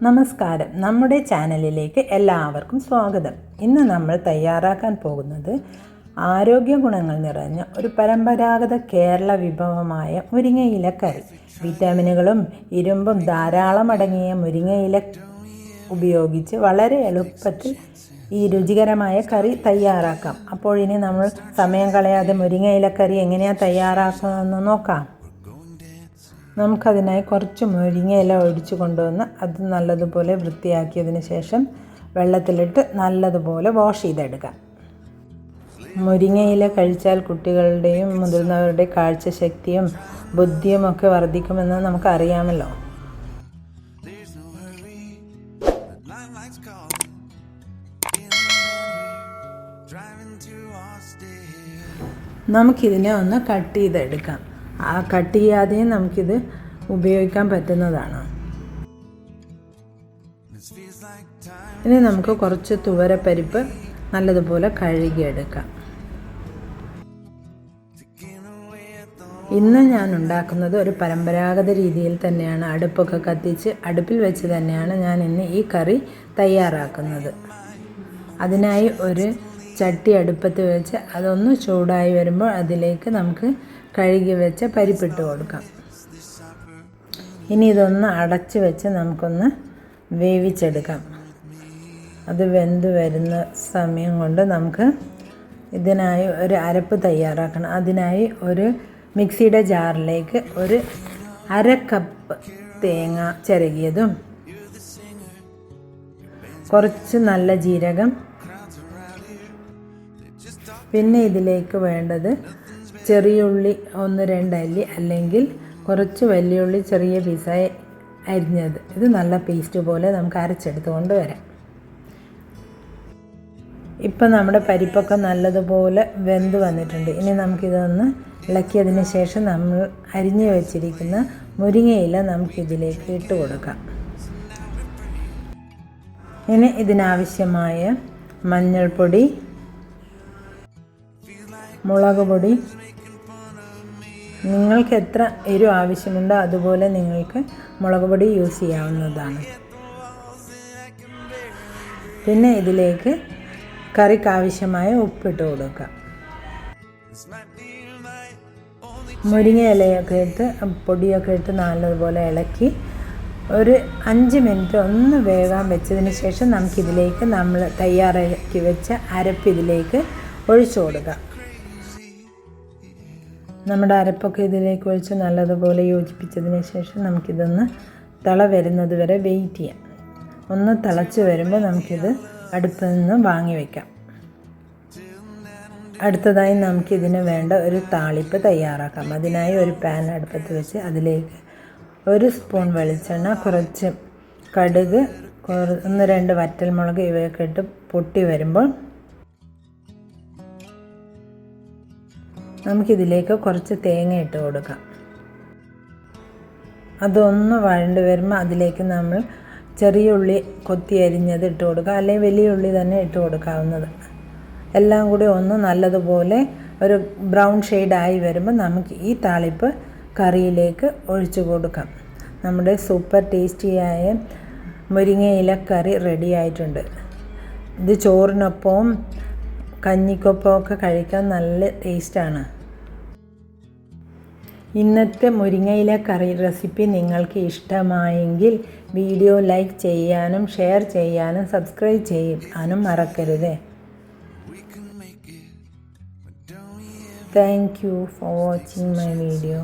നമസ്കാരം, നമ്മുടെ ചാനലിലേക്ക് എല്ലാവർക്കും സ്വാഗതം. ഇന്ന് നമ്മൾ തയ്യാറാക്കാൻ പോകുന്നത് ആരോഗ്യ ഗുണങ്ങൾ നിറഞ്ഞ ഒരു പരമ്പരാഗത കേരള വിഭവമായ മുരിങ്ങയില കറി. വിറ്റാമിനുകളും ഇരുമ്പും ധാരാളം അടങ്ങിയ മുരിങ്ങയില ഉപയോഗിച്ച് വളരെ എളുപ്പത്തിൽ ഈ രുചികരമായ കറി തയ്യാറാക്കാം. അപ്പോൾ ഇനി നമ്മൾ സമയം കളയാതെ മുരിങ്ങയില കറി എങ്ങനെയാണ് തയ്യാറാക്കുന്നതെന്ന് നോക്കാം. നമുക്കതിനായി കുറച്ച് മുരിങ്ങയില ഒടിച്ചു കൊണ്ടുവന്ന് അത് നല്ലതുപോലെ വൃത്തിയാക്കിയതിന് ശേഷം വെള്ളത്തിലിട്ട് നല്ലതുപോലെ വാഷ് ചെയ്തെടുക്കാം. മുരിങ്ങയില കഴിച്ചാൽ കുട്ടികളുടെയും മുതിർന്നവരുടെ കാഴ്ചശക്തിയും ബുദ്ധിയും ഒക്കെ വർദ്ധിക്കുമെന്ന് നമുക്കറിയാമല്ലോ. നമുക്കിതിനെ ഒന്ന് കട്ട് ചെയ്തെടുക്കാം. കട്ട് ചെയ്യാതെയും നമുക്കിത് ഉപയോഗിക്കാൻ പറ്റുന്നതാണ്. ഇനി നമുക്ക് കുറച്ച് തുവരപ്പരിപ്പ് നല്ലതുപോലെ കഴുകിയെടുക്കാം. ഇന്ന് ഞാൻ ഉണ്ടാക്കുന്നത് ഒരു പരമ്പരാഗത രീതിയിൽ തന്നെയാണ്. അടുപ്പൊക്കെ കത്തിച്ച് അടുപ്പിൽ വെച്ച് തന്നെയാണ് ഞാൻ ഇന്ന് ഈ കറി തയ്യാറാക്കുന്നത്. അതിനായി ഒരു ചട്ടി അടുപ്പത്ത് വെച്ച് അതൊന്ന് ചൂടായി വരുമ്പോൾ അതിലേക്ക് നമുക്ക് കഴുകി വെച്ച പരിപ്പിട്ട് കൊടുക്കാം. ഇനി ഇതൊന്ന് അടച്ച് വെച്ച് നമുക്കൊന്ന് വേവിച്ചെടുക്കാം. അത് വെന്ത് വരുന്ന സമയം കൊണ്ട് നമുക്ക് ഇതിനായി ഒരു അരപ്പ് തയ്യാറാക്കണം. അതിനായി ഒരു മിക്സിയുടെ ജാറിലേക്ക് ഒരു 1/2 കപ്പ് തേങ്ങ ചിരകിയതും കുറച്ച് നല്ല ജീരകം, പിന്നെ ഇതിലേക്ക് വേണ്ടത് ചെറിയ ഉള്ളി 1-2 അല്ലി, അല്ലെങ്കിൽ കുറച്ച് വലിയ ഉള്ളി ചെറിയ പീസായി അരിഞ്ഞത്. ഇത് നല്ല പേസ്റ്റ് പോലെ നമുക്ക് അരച്ചെടുത്ത് കൊണ്ടുവരാം. ഇപ്പം നമ്മുടെ പരിപ്പൊക്കെ നല്ലതുപോലെ വെന്ത് വന്നിട്ടുണ്ട്. ഇനി നമുക്കിതൊന്ന് ഇളക്കിയതിന് ശേഷം നമ്മൾ അരിഞ്ഞു വെച്ചിരിക്കുന്ന മുരിങ്ങയില നമുക്കിതിലേക്ക് ഇട്ട് കൊടുക്കാം. ഇനി ഇതിനാവശ്യമായ മഞ്ഞൾപ്പൊടി, മുളക് പൊടി, നിങ്ങൾക്ക് എത്ര എരിവ് ആവശ്യമുണ്ടോ അതുപോലെ നിങ്ങൾക്ക് മുളക് പൊടി യൂസ് ചെയ്യാവുന്നതാണ്. പിന്നെ ഇതിലേക്ക് കറിക്ക് ആവശ്യമായ ഉപ്പിട്ട് കൊടുക്കുക. മുരിങ്ങ ഇലയൊക്കെ ഇട്ട് പൊടിയൊക്കെ ഇട്ട് നല്ലതുപോലെ ഇളക്കി ഒരു 5 മിനിറ്റ് ഒന്ന് വേകാൻ വെച്ചതിന് ശേഷം നമുക്കിതിലേക്ക് നമ്മൾ തയ്യാറാക്കി വെച്ച അരപ്പ് ഇതിലേക്ക് ഒഴിച്ചു കൊടുക്കാം. നമ്മുടെ അരപ്പൊക്കെ ഇതിലേക്ക് ഒഴിച്ച് നല്ലതുപോലെ യോജിപ്പിച്ചതിന് ശേഷം നമുക്കിതൊന്ന് തിള വരുന്നത് വരെ വെയിറ്റ് ചെയ്യാം. ഒന്ന് തിളച്ച് വരുമ്പോൾ നമുക്കിത് അടുപ്പിൽ നിന്ന് വാങ്ങി വയ്ക്കാം. അടുത്തതായി നമുക്കിതിന് വേണ്ട ഒരു താളിപ്പ് തയ്യാറാക്കാം. അതിനായി ഒരു പാൻ അടുപ്പത്ത് വെച്ച് അതിലേക്ക് 1 സ്പൂൺ വെളിച്ചെണ്ണ, കുറച്ച് കടുക്, 1-2 വറ്റൽമുളക് ഇവയൊക്കെ ഇട്ട് പൊട്ടി വരുമ്പോൾ നമുക്കിതിലേക്ക് കുറച്ച് തേങ്ങ ഇട്ട് കൊടുക്കാം. അതൊന്ന് വഴണ്ട് വരുമ്പോൾ അതിലേക്ക് നമ്മൾ ചെറിയ ഉള്ളി കൊത്തി അരിഞ്ഞത് ഇട്ട് കൊടുക്കുക, അല്ലെങ്കിൽ വലിയ ഉള്ളി തന്നെ ഇട്ട് കൊടുക്കാവുന്നത്. എല്ലാം കൂടി ഒന്ന് നല്ലതുപോലെ ഒരു ബ്രൗൺ ഷെയ്ഡായി വരുമ്പോൾ നമുക്ക് ഈ താളിപ്പ് കറിയിലേക്ക് ഒഴിച്ചു കൊടുക്കാം. നമ്മുടെ സൂപ്പർ ടേസ്റ്റിയായ മുരിങ്ങയില കറി റെഡി ആയിട്ടുണ്ട്. ഇത് ചോറിനൊപ്പവും കഞ്ഞിക്കൊപ്പമൊക്കെ കഴിക്കാൻ നല്ല ടേസ്റ്റാണ്. ഇന്നത്തെ മുരിങ്ങയില കറി റെസിപ്പി നിങ്ങൾക്ക് ഇഷ്ടമായെങ്കിൽ വീഡിയോ ലൈക്ക് ചെയ്യാനും ഷെയർ ചെയ്യാനും സബ്സ്ക്രൈബ് ചെയ്യാനും മറക്കരുത്. Thank you for watching my video.